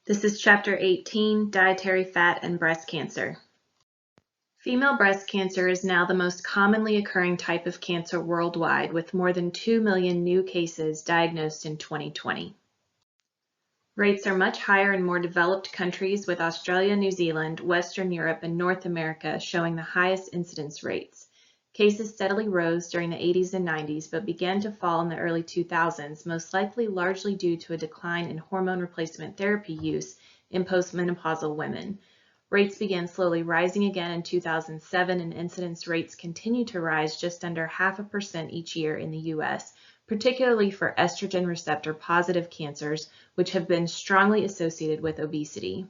This is Chapter 18, Dietary Fat and Breast Cancer. Female breast cancer is now the most commonly occurring type of cancer worldwide, with more than 2 million new cases diagnosed in 2020. Rates are much higher in more developed countries, with Australia, New Zealand, Western Europe, and North America showing the highest incidence rates. Cases steadily rose during the 80s and 90s, but began to fall in the early 2000s, most likely largely due to a decline in hormone replacement therapy use in postmenopausal women. Rates began slowly rising again in 2007, and incidence rates continue to rise just under 0.5% each year in the U.S., particularly for estrogen receptor positive cancers, which have been strongly associated with obesity.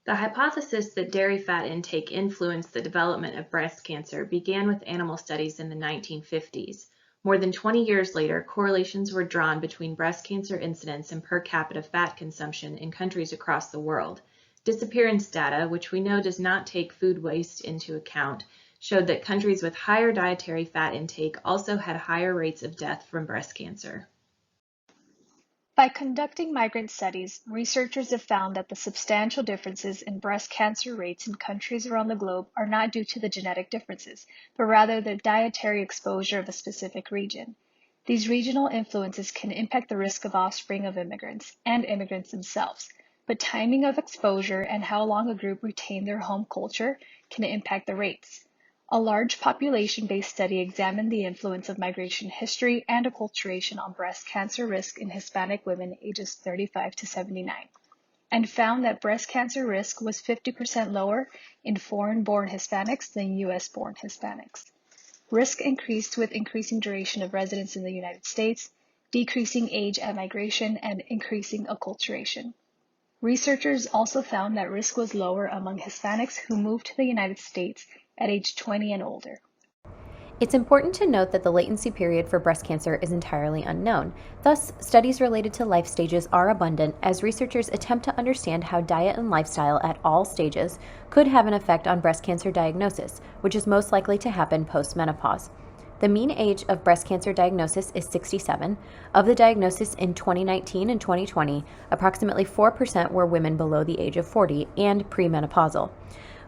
The hypothesis that dairy fat intake influenced the development of breast cancer began with animal studies in the 1950s. More than 20 years later, correlations were drawn between breast cancer incidence and per capita fat consumption in countries across the world. Disappearance data, which we know does not take food waste into account, showed that countries with higher dietary fat intake also had higher rates of death from breast cancer. By conducting migrant studies, researchers have found that the substantial differences in breast cancer rates in countries around the globe are not due to the genetic differences, but rather the dietary exposure of a specific region. These regional influences can impact the risk of offspring of immigrants and immigrants themselves, but timing of exposure and how long a group retained their home culture can impact the rates. A large population-based study examined the influence of migration history and acculturation on breast cancer risk in Hispanic women ages 35 to 79, and found that breast cancer risk was 50% lower in foreign-born Hispanics than U.S.-born Hispanics. Risk increased with increasing duration of residence in the United States, decreasing age at migration, and increasing acculturation. Researchers also found that risk was lower among Hispanics who moved to the United States at age 20 and older. It's important to note that the latency period for breast cancer is entirely unknown. Thus, studies related to life stages are abundant as researchers attempt to understand how diet and lifestyle at all stages could have an effect on breast cancer diagnosis, which is most likely to happen post-menopause. The mean age of breast cancer diagnosis is 67. Of the diagnosis in 2019 and 2020, approximately 4% were women below the age of 40 and premenopausal.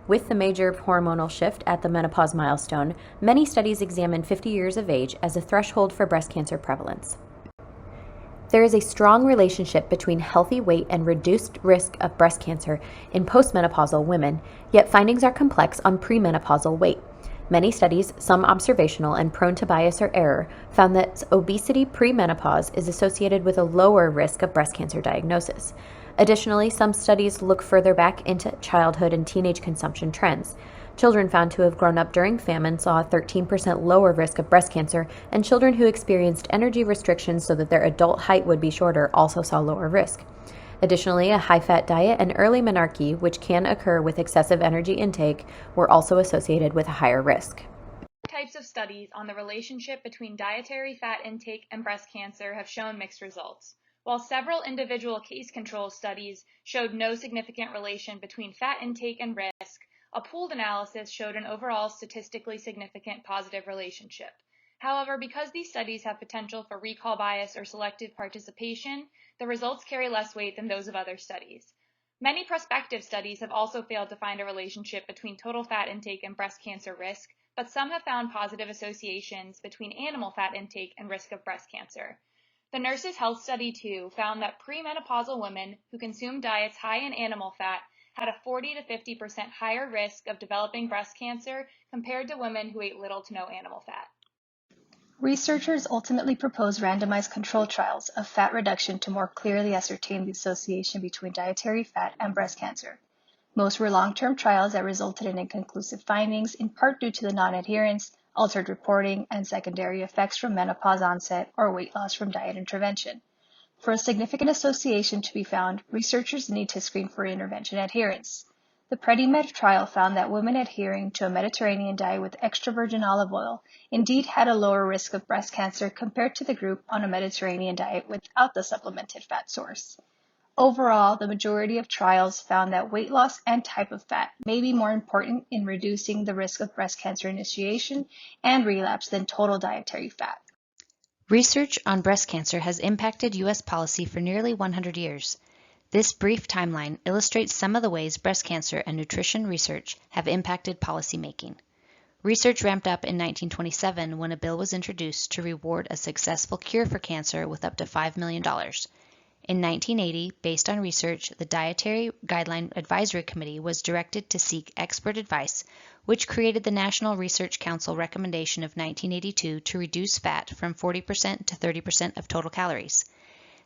With the major hormonal shift at the menopause milestone, many studies examine 50 years of age as a threshold for breast cancer prevalence. There is a strong relationship between healthy weight and reduced risk of breast cancer in postmenopausal women, yet findings are complex on premenopausal weight. Many studies, some observational and prone to bias or error, found that obesity premenopause is associated with a lower risk of breast cancer diagnosis. Additionally, some studies look further back into childhood and teenage consumption trends. Children found to have grown up during famine saw a 13% lower risk of breast cancer, and children who experienced energy restrictions so that their adult height would be shorter also saw lower risk. Additionally, a high-fat diet and early menarche, which can occur with excessive energy intake, were also associated with a higher risk. Types of studies on the relationship between dietary fat intake and breast cancer have shown mixed results. While several individual case control studies showed no significant relation between fat intake and risk, a pooled analysis showed an overall statistically significant positive relationship. However, because these studies have potential for recall bias or selective participation, the results carry less weight than those of other studies. Many prospective studies have also failed to find a relationship between total fat intake and breast cancer risk, but some have found positive associations between animal fat intake and risk of breast cancer. The Nurses' Health Study 2 found that premenopausal women who consumed diets high in animal fat had a 40 to 50% higher risk of developing breast cancer compared to women who ate little to no animal fat. Researchers ultimately proposed randomized control trials of fat reduction to more clearly ascertain the association between dietary fat and breast cancer. Most were long-term trials that resulted in inconclusive findings, in part due to the non-adherence, altered reporting, and secondary effects from menopause onset or weight loss from diet intervention. For a significant association to be found, researchers need to screen for intervention adherence. The PREDIMED trial found that women adhering to a Mediterranean diet with extra virgin olive oil indeed had a lower risk of breast cancer compared to the group on a Mediterranean diet without the supplemented fat source. Overall, the majority of trials found that weight loss and type of fat may be more important in reducing the risk of breast cancer initiation and relapse than total dietary fat. Research on breast cancer has impacted U.S. policy for nearly 100 years. This brief timeline illustrates some of the ways breast cancer and nutrition research have impacted policymaking. Research ramped up in 1927 when a bill was introduced to reward a successful cure for cancer with up to $5 million. In 1980, based on research, the Dietary Guideline Advisory Committee was directed to seek expert advice, which created the National Research Council recommendation of 1982 to reduce fat from 40% to 30% of total calories.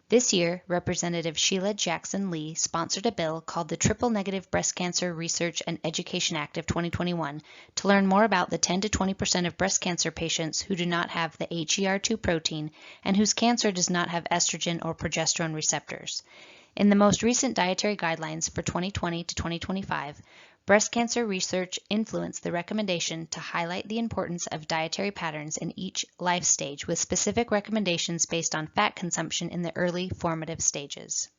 This year, Representative Sheila Jackson Lee sponsored a bill called the Triple-Negative Breast Cancer Research and Education Act of 2021 to learn more about the 10 to 20% of breast cancer patients who do not have the HER2 protein and whose cancer does not have estrogen or progesterone receptors. In the most recent dietary guidelines for 2020 to 2025, breast cancer research influenced the recommendation to highlight the importance of dietary patterns in each life stage with specific recommendations based on fat consumption in the early formative stages.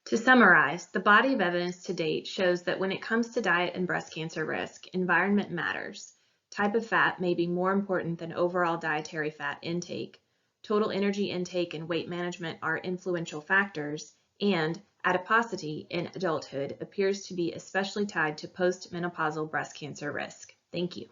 To summarize, the body of evidence to date shows that when it comes to diet and breast cancer risk, environment matters. Type of fat may be more important than overall dietary fat intake. Total energy intake and weight management are influential factors, and adiposity in adulthood appears to be especially tied to postmenopausal breast cancer risk. Thank you.